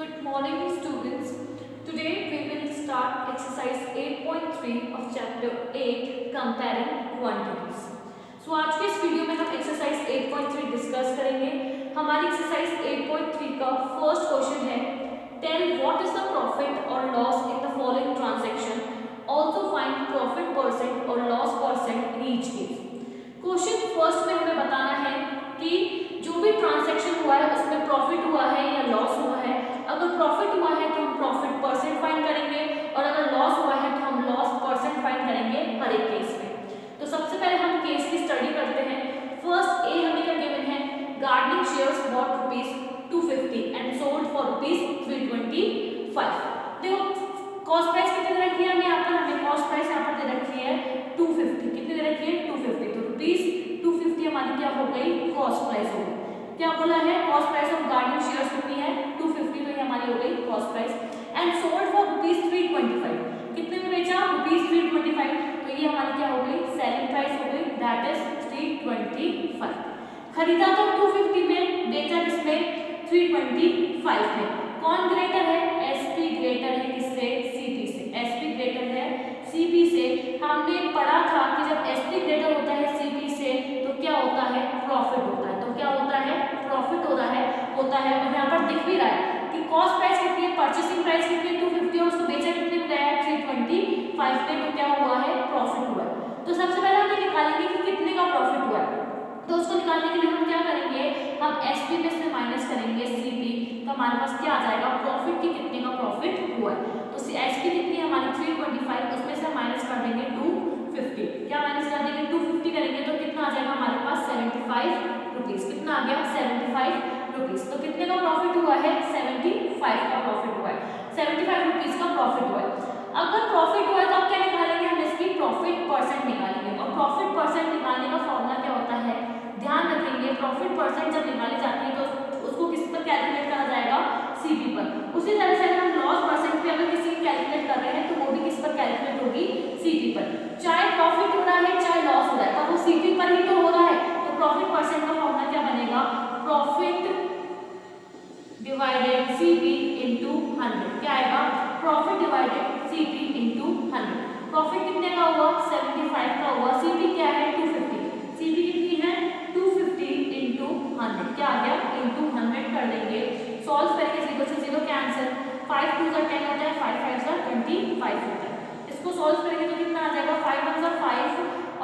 Good morning students. Today we will start exercise 8.3 of chapter 8 comparing quantities. So आज के इस video में हम exercise 8.3 डिस्कस करेंगे. हमारी exercise 8.3 का फर्स्ट क्वेश्चन है tell what is the profit or loss in the following transaction. Also find profit percent or loss percent in each case. Question first में हमें बताना है कि जो भी ट्रांजैक्शन हुआ है उसमें प्रॉफिट हुआ है या लॉस हुआ है. अगर प्रॉफिट हुआ है तो हम प्रॉफिट परसेंट फाइंड करेंगे और अगर लॉस हुआ है तो हम लॉस परसेंट फाइंड करेंगे हर एक केस में. तो सबसे पहले हम केस की स्टडी करते हैं. फर्स्ट ए हमें क्या गिवन है, gardening shares bot ₹250 and sold for ₹325. देखो कॉस्ट प्राइस कितनी दे रखी है हमें यहाँ पर, हमें कॉस्ट प्राइस यहाँ पर दे रखी है 250. कितनी दे रखी है 250. तो ₹250 हमारी क्या हो गई, कॉस्ट प्राइस हो गई. क्या बोला है, cost price of gardening shares कितनी है 250, तो ये हमारी हो गई cost price. And sold for ₹325. कितने में बेचा ₹325, तो ये हमारी क्या हो गई सेलिंग प्राइस हो गई, दैट इज 325. खरीदा तो 250 में, बेचा किसमें 325 में. कौन ग्रेटर है, एसपी ग्रेटर है किससे, सीपी से. एसपी ग्रेटर है सीपी से. हमने पढ़ा था कि जब एसपी ग्रेटर होता है सीपी से तो क्या होता है, प्रॉफिट होता है. तो क्या होता है, प्रॉफिट होता है. और यहाँ पर दिख भी रहा है कि कॉस्ट प्राइस कितनी है, परचेसिंग प्राइस कितनी है 250 और उसको बेचा कितने में गया है 325 में. तो क्या हुआ है, प्रॉफिट हुआ है. तो सबसे पहले हम ये निकालेंगे कि कितने का प्रॉफिट हुआ है. तो उसको निकालने के लिए हम क्या करेंगे, हम एसपी में से माइनस करेंगे सीपी. तो हमारे पास क्या आ जाएगा, प्रॉफिट की कितने का प्रॉफिट हुआ है. तो एसपी कितनी है हमारी 325, उसमें से माइनस कर देंगे 250. क्या माइनस कर देंगे 250 करेंगे तो कितना आ जाएगा हमारे पास 75 रुपीज. कितना आ गया 75 रुपीज. तो कितने का प्रॉफिट हुआ है 75 का प्रॉफिट हुआ है. 75 रुपीज का प्रॉफिट हुआ है. अगर प्रॉफिट हुआ है तो अब क्या निकालेंगे, हम इसकी प्रॉफिट परसेंट निकालेंगे. और प्रॉफिट परसेंट निकालने का फॉर्मूला क्या होता है, ध्यान रखेंगे प्रॉफिट परसेंट जब निकाली जाती है तो उसको किस पर कैलकुलेट करा जाएगा, सीपी पर. उसी तरह से अगर हम लॉस परसेंट पे अगर किसी की कैलकुलेट कर रहे हैं तो वो भी किस पर कैलकुलेट होगी, सीपी पर. चाहे प्रॉफिट हो रहा है चाहे लॉस हो रहा है पर वो सीपी पर ही तो हो रहा है. तो प्रॉफिट परसेंट का फॉर्मूला क्या बनेगा, प्रॉफिट डिवाइडेड सीपी इंटू 100. क्या आएगा, profit divided CP into 100. Profit कितने का हुआ 75 का हुआ. सीपी क्या है 250. सीपी कितनी है 250 इंटू 100. क्या आ गया इंटू 100 कर देंगे. सॉल्व करेंगे 0 से 0 कैंसिल. 5 2 10 होता है, 5 5 25 होता है. इसको सॉल्व करेंगे तो कितना आ जाएगा 5 1 5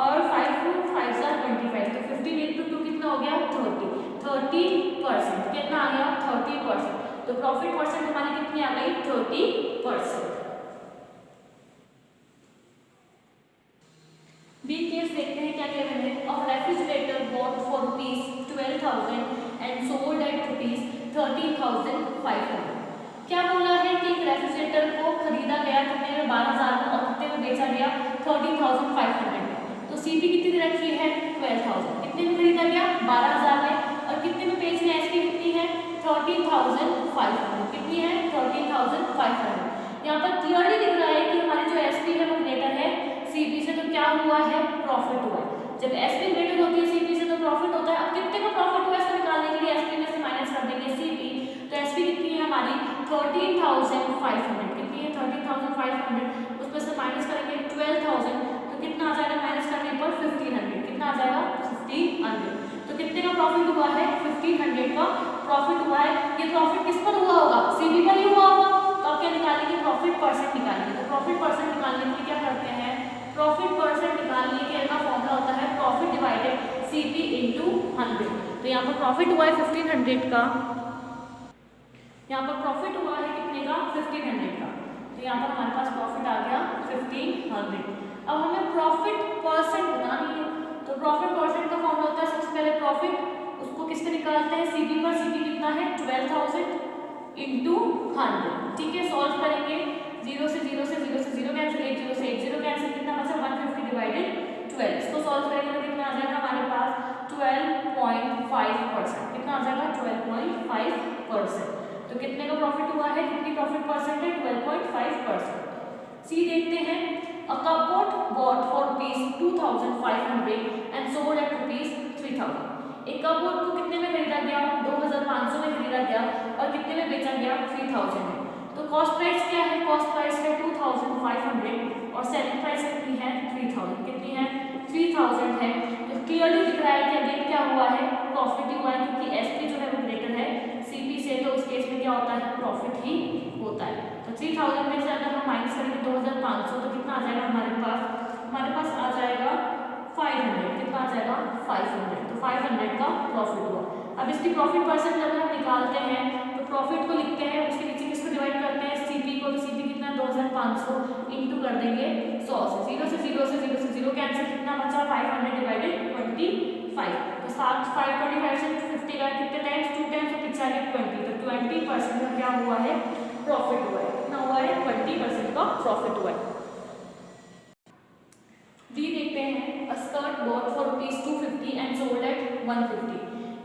और 5 2 5 25. तो 15 इंटू 2 कितना हो गया 30%. कितना आ गया 30%. तो प्रॉफिट परसेंट हमारी कितनी आ गई 30%. बी केस देखते हैं क्या कहते हैं. Of refrigerator bought for ₹12,000 and sold at ₹13,500. क्या बोला है कि एक रेफ्रिजरेटर को खरीदा गया कितने में 12,000 में और कितने में बेचा गया 13,500 में. तो सीपी कितनी दे रखी है 12,000. कितने में खरीदा गया 12,000 में और कितने में बेचने एसपी कितनी है 13,500. कितनी है 13,500. यहाँ पर क्लियरली दिख रहा है कि हमारी जो एसपी है वो ग्रेटर है सीपी से. तो क्या हुआ है, प्रॉफिट हुआ है. जब एसपी ग्रेटर होती है सीपी से तो प्रॉफिट होता है. अब कितने का प्रॉफिट हुआ है इसको निकालने के लिए एसपी में से माइनस कर देंगे सीपी. तो एसपी कितनी है हमारी 13,500. कितनी है 13,500. उसमें से माइनस करेंगे 12,000. तो कितना आ जाएगा माइनस करने पर 1,500. कितना आ जाएगा 1,500. तो कितने का प्रॉफिट हुआ है 1,500 का प्रॉफिट हुआ है. ये प्रॉफिट किस पर हुआ होगा, सीपी पर ही हुआ होगा. तो अब क्या निकालेंगे, प्रॉफिट परसेंट निकालेंगे. तो प्रॉफिट परसेंट निकालने के लिए क्या करते हैं, प्रॉफिट परसेंट निकालने के का फॉर्मूला होता है प्रॉफिट डिवाइडेड सीपी इंटू 100. तो यहाँ पर प्रॉफिट हुआ है 1,500 का. यहाँ पर प्रॉफिट हुआ है कितने का 1,500 का. तो यहाँ पर हमारे पास प्रॉफिट आ गया 1,500. अब हमें प्रॉफिट परसेंट बनानी है. तो प्रॉफिट परसेंट का फॉर्मूला होता है सबसे पहले प्रॉफिट उसको किस पे निकालते हैं, सीपी पर. सीपी कितना है 12,000 इंटू 100. ठीक है, सॉल्व करेंगे 0 से 0 से 0 से 0 कैंसिल, 1 0 से 1 0 कैंसिल. कितना बचा 150 डिवाइडेड 12. इसको सॉल्व करेंगे तो कितना आ जाएगा हमारे पास 12.5%. कितना आ जाएगा 12.5%. तो कितने का प्रॉफिट हुआ है, कितनी प्रॉफिट परसेंट है 12.5%. सी देखते हैं. A cupboard bought for ₹2,500 and sold at ₹3,000. एक कपबोर्ड को कितने में खरीदा गया 2,500 में खरीदा गया और कितने में बेचा गया 3,000 3000 है। तो कॉस्ट प्राइस क्या है, कॉस्ट प्राइस है 2500 और सेलिंग प्राइस कितनी है 3000, कितनी है 3000 है। तो क्लियरली दिख रहा है कि अगेन क्या हुआ है, प्रॉफिट ही हुआ है, क्योंकि एसपी जो है वो ग्रेटर है सीपी से, तो उस केस में क्या होता है, प्रॉफिट ही होता है। तो 3000 में से अगर हम माइनस करेंगे 2500 तो कितना आ जाएगा हमारे पास आ जाएगा 500, कितना आ जाएगा 500, तो 500 का प्रॉफिट हुआ। अब इसकी प्रॉफिट परसेंट अगर हम निकालते हैं तो प्रॉफिट को लिखते हैं, उसके नीचे किसको डिवाइड करते हैं, सीपी को, तो सीपी कितना 2500 इंटू कर देंगे 100 से, 0 से 0 से 0 से 0 कैंसिल, कितना बचा 500 डिवाइडेड 25, तो 525 से 50 का कितने टाइम्स 2 टाइम्स, तो पीछे आ गया 20, तो 20% का क्या हुआ है, प्रॉफिट हुआ है। कितना हुआ है, 20% का प्रॉफिट हुआ है। डी देखते हैं, a skirt bought for ₹250 and sold at 150।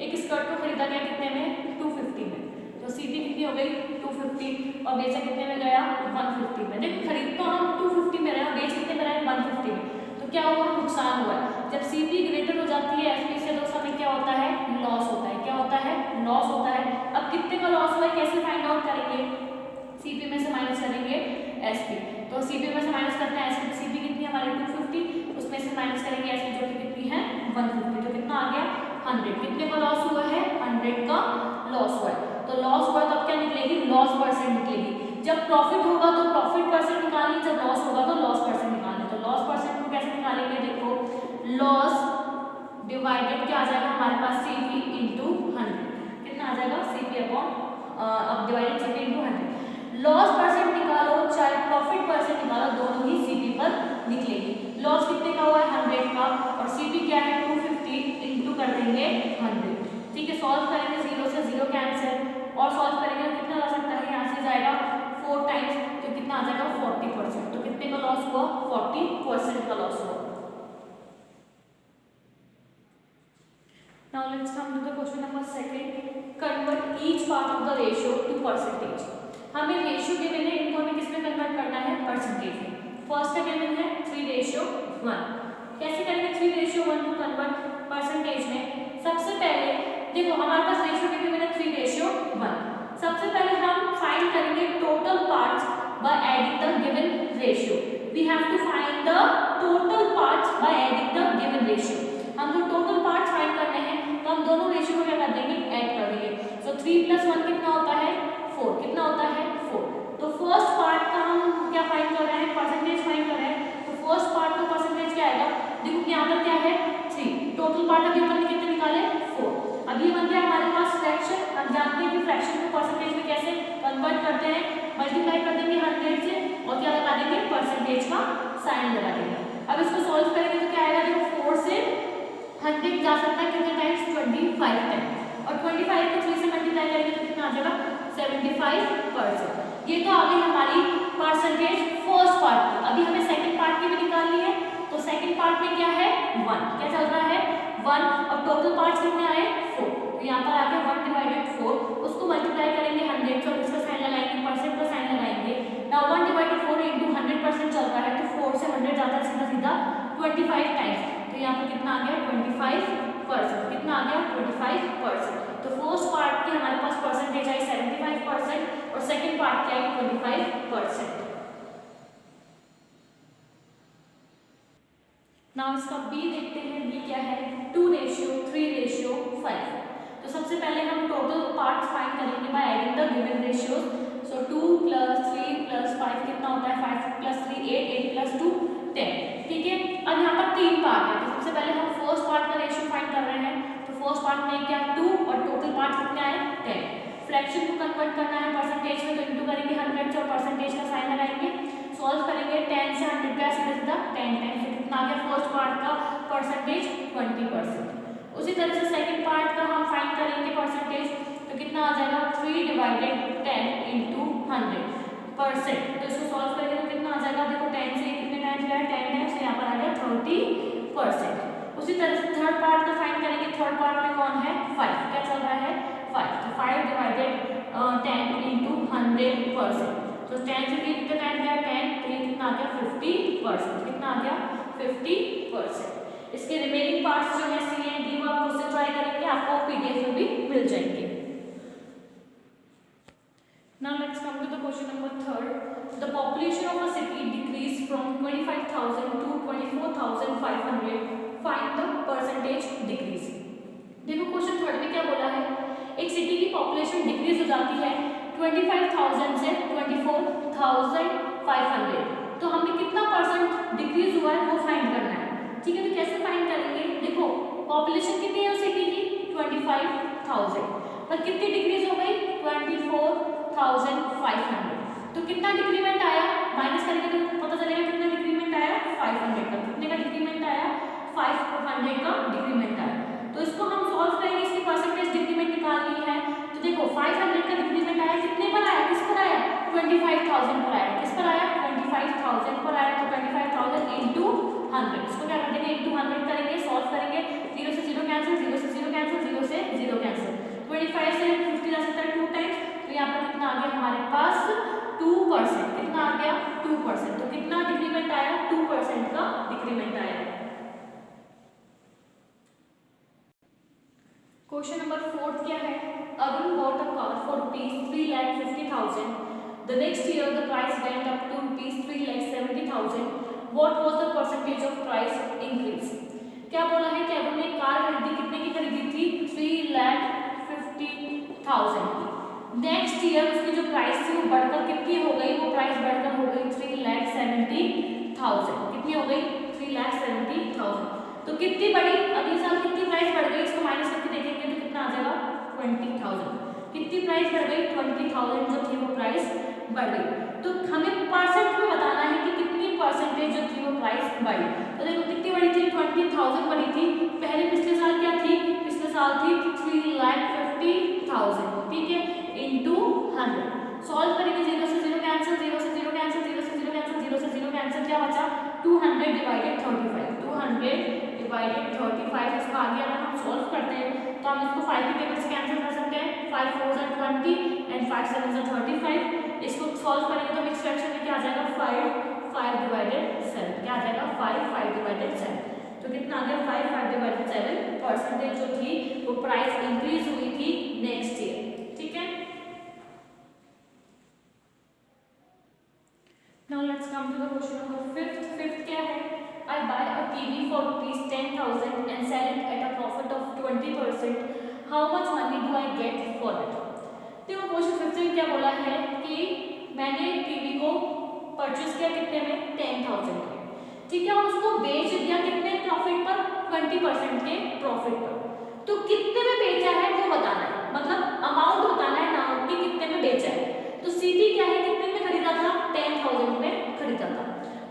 एक स्कर्ट को खरीदा गया कितने में, 250 में, तो सीपी कितनी हो गई 250 और बेचा कितने में गया 150 में। देखो खरीद तो हम 250 में रहे, बेच कितने में रहे 150 में, तो क्या हुआ, नुकसान हुआ है। जब सीपी ग्रेटर हो जाती है एसपी से तो उस समय क्या होता है, लॉस होता है, क्या होता है, लॉस होता है। अब कितने का लॉस हुआ है कैसे फाइंड आउट करेंगे, सीपी में से माइनस करेंगे एसपी, तो सीपी में से माइनस करते हैं एसपी, सीपी कितनी हमारी 250, उसमें से माइनस करेंगे एसपी जो कि कितनी है 150, तो कितना आ गया 100, कितने का लॉस हुआ है 100 का लॉस हुआ है। तो लॉस हुआ तो अब क्या निकलेगी, लॉस परसेंट निकलेगी। जब प्रॉफिट होगा तो प्रॉफिट परसेंट निकालनी, जब लॉस होगा तो लॉस परसेंट निकालनी। तो लॉस परसेंट को कैसे निकालेंगे, देखो लॉस डिवाइडेड क्या आ जाएगा हमारे पास सीपी इंटू 100, कितना आ जाएगा सीपी अपॉन अब divided CP into 100। Loss percent निकालो चाहे प्रॉफिट परसेंट निकालो, दोनों ही सीपी पर निकलेगी। लॉस कितने का हुआ है 100 का और सीपी क्या है 250 इंटू कर देंगे 100, ठीक है। सॉल्व करेंगे 0 से 0 कैंसिल और सॉल्व करेंगे तो कितना आ सकता है, यहाँ से जाएगा 4 टाइम्स, तो कितना आ जाएगा 40%, तो कितने का लॉस हुआ 40% का लॉस हुआ। Now let's come to the question number 2. Convert each part of the ratio to percentage. हमें रेशियो गिवन है, इनको हमें किसमें कन्वर्ट करना है, परसेंटेज में। फर्स्ट गिवन है 3:1, कैसे करेंगे 3:1 को कन्वर्ट परसेंटेज में। सबसे पहले देखो हमारे पास रेशियो गिवन है 3:1, सबसे पहले हम फाइंड करेंगे total parts by adding the given ratio. We have to find the total parts by adding the given ratio. हम जो टोटल पार्ट्स फाइंड करने हैं तो हम दोनों रेशियो को क्या कर देंगे, ऐड कर देंगे। सो 3 + 1 कितना होता है 4, कितना होता है 4। तो फर्स्ट पार्ट का हम क्या फाइंड कर रहे हैं, परसेंटेज फाइंड कर रहे हैं। तो फर्स्ट पार्ट का परसेंटेज क्या आएगा, देखो यहाँ पर क्या है 3, टोटल पार्ट अभी अपन ने कितने निकाले 4। अब ये बन गया हमारे पास फ्रैक्शन। हम जानते हैं कि फ्रैक्शन को परसेंटेज में कैसे कन्वर्ट करते हैं, मल्टीप्लाई कर देंगे 100 से और क्या लगा देंगे, परसेंटेज का साइन लगा देंगे। अब इसको सॉल्व करेंगे तो क्या आएगा, देखो 4 से 100 जा सकता है कितने टाइम्स, 25 टाइम्स, और 25 को 3 से मल्टीप्लाई करेंगे तो कितना आ जाएगा 75%। ये तो आ गई हमारी परसेंटेज फर्स्ट पार्ट की। अभी हमें सेकंड पार्ट की भी निकालनी है, तो सेकंड पार्ट में क्या है 1, क्या चल रहा है 1 और टोटल पार्ट्स कितने आए 4, तो यहाँ पर आ गया 1/4, उसको मल्टीप्लाई करेंगे 100 से, इसका साइन लगाएंगे, परसेंट का साइन लगाएंगे। नाउ 1/4 इंटू 100% चल रहा है, तो 4 से 100 जाता है सीधा सीधा 25 टाइम्स, तो यहाँ पर कितना आ गया 25%, कितना आ गया 25%। तो फर्स्ट पार्ट की हमारे पास परसेंटेज आई 75% और सेकंड पार्ट की आई 25%। नाउ इसका बी देखते हैं, बी क्या है 2:3:5। तो सबसे पहले हम टोटल पार्ट्स फाइंड करेंगे bye adding the given ratios. सो 2 + 3 + 5 कितना होता है, 5 + 3 8, 8 + 2 10, ठीक है। अब यहाँ पर 3 पार्ट है, तो सबसे पहले हम फर्स्ट पार्ट का रेशियो फाइंड कर रहे हैं। तो फर्स्ट पार्ट में क्या 2 और टोटल पार्ट कितने आए 10। फ्रैक्शन को कन्वर्ट करना है परसेंटेज में, तो इंटू करेंगे 100 से और परसेंटेज का साइन लगाएंगे। सॉल्व करेंगे 10 से 100 का सीधा सीधा 10 टाइम्स, तो कितना आ गया फर्स्ट पार्ट का परसेंटेज 20%। उसी तरह से सेकंड पार्ट का हम फाइंड करेंगे परसेंटेज, तो कितना आ जाएगा 3/10 इंटू 100%। तो इसको सॉल्व करेंगे तो कितना आ जाएगा, देखो 10 से कितने टाइम्स गया 10 टाइम्स, तो यहाँ पर आ गया 30%। उसी तरह से थर्ड पार्ट का फाइंड करेंगे, थर्ड पार्ट में कौन है 5, क्या चल रहा है 5, तो 5/10 इंटू 100%। तो 10 से कितने टाइम गया 10, तो ये कितना आ गया 50%, कितना आ गया 50%। इसके रिमेनिंग पार्ट्स जो है सी एंड डी वो आप खुद से ट्राई करेंगे, आपको पीडीएफ में भी मिल जाएंगे। Now let's come to the question number third. The population of a city decreased from 25,000 to 24,500. Find the percentage decrease. देखो क्वेश्चन थर्ड में क्या बोला है, एक सिटी की पॉपुलेशन डिक्रीज हो जाती है 25,000 से 24,500, तो हमें कितना परसेंट डिक्रीज हुआ है वो फाइंड करना है। ठीक है, तो कैसे फाइंड करेंगे, देखो पॉपुलेशन कितनी है उस सिटी की 25,000, पर कितनी डिक्रीज हो गई 24,500, तो कितना डिक्रीमेंट आया, माइनस करेंगे तो पता चलेगा कितना डिक्रीमेंट आया 500 का। कितने का डिक्रीमेंट आया 500 का डिक्रीमेंट आया। तो इसको हम सॉल्व करेंगे, इसकी परसेंटेज डिक्रीमेंट निकालनी है। तो देखो 500 का डिक्रीमेंट आया, कितने पर आया, किस पर आया 25,000 पर आया, किस पर आया 25,000 पर आया। तो 25,000 इंटू 100, इसको क्या कर देंगे इंटू 100 करेंगे, सॉल्व करेंगे, 0 से 0 कैंसिल, 0 से 0 कैंसिल, 0 से 0 कैंसिल, 25 से 50 जा सकता है 2 टाइम्स, तो यहाँ पर कितना आ गया हमारे पास 2%, कितना आ गया 2%, तो कितना डिक्रीमेंट आया 2% का डिक्रीमेंट आया। क्वेश्चन नंबर 4 क्या है, Arun bought a car for ₹3,50,000. The next year the price went up to ₹3,70,000. What was the percentage of price increase? क्या बोला है कि अरुण ने कार खरीदी, कितने की खरीदी थी 3,50,000 की। नेक्स्ट ईयर उसकी जो प्राइस थी वो बढ़कर कितनी हो गई, वो प्राइस बढ़कर हो गई 3,70,000, कितनी हो गई 3,70,000, तो कितनी बढ़ी, अगले साल कितनी प्राइस बढ़ गई, इसको माइनस करके देखेंगे तो कितना आ जाएगा 20,000, कितनी प्राइस बढ़ गई 20,000 जो थी वो प्राइस बढ़ गई। तो हमें परसेंट में बताना है कि कितनी परसेंटेज जो थी वो प्राइस बढ़ी। तो देखो कितनी बढ़ी थी 20,000 बढ़ी थी, पहले पिछले साल क्या थी, पिछले साल थी 3,50,000, ठीक है, इंटू 100, सॉल्व करेंगे, 0 से 0 कैंसिल, 0 से 0 कैंसिल, 0 से 0 कैंसिल, 0 से 0 कैंसिल, क्या बचा 200 डिवाइडेड 35, 200 डिवाइडेड 35, इसको आगे अगर हम सॉल्व करते हैं तो हम इसको 5 की टेबल से कैंसिल कर सकते हैं, 5 4 जा 20 एंड 5 7 जा 35, इसको सॉल्व करेंगे तो मिक्स फ्रैक्शन में क्या आ जाएगा 5 डिवाइडेड 7, क्या आ जाएगा 5 डिवाइडेड 7, तो कितना आ गया 5 डिवाइडेड 7 परसेंटेज जो थी वो प्राइस इंक्रीज हुई थी नेक्स्ट ईयर। ठीक है, now let's come to the question number 5th। क्या है, I buy a TV for ₹10,000 and sell it at a profit of 20%. How much money do I get for it? देखो question 5 में क्या बोला है कि मैंने टीवी को परचेज किया कितने में 10,000 के, ठीक है, और उसको बेच दिया कितने प्रॉफिट पर 20% के प्रॉफिट पर। तो कितने में बेचा है वो बताना है, मतलब अमाउंट बताना है ना कि कितने में बेचा है। तो सीधी क्या है, कितने में खरीदा था 10,000 में खरीदा था।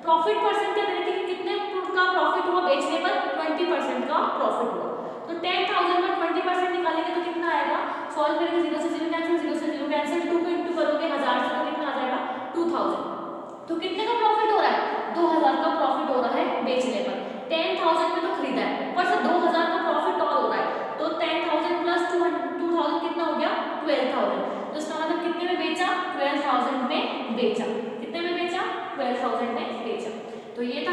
प्रॉफिट परसेंट क्या देते हैं, कितने का प्रॉफिट हुआ बेचने पर 20% का प्रॉफिट हुआ। तो 10,000 में 20% निकालेंगे तो कितना आएगा, सॉल्व करेंगे, 0 से 0 कैंसिल, 0 से 0 कैंसिल, 2 को इंटू करोगे 1000 से तो कितना आ जाएगा 2000, तो कितने का प्रॉफिट हो रहा है 2000 का प्रॉफिट हो रहा है बेचने पर। 10,000 में तो खरीदा है, ऊपर से 2000 का प्रॉफिट और हो रहा है, तो 10,000 प्लस 2000 कितना हो गया 12,000, तो इसका मतलब कितने में बेचा 12,000 में बेचा, कितने में बेचा 12,000 में बेचा। तो ये था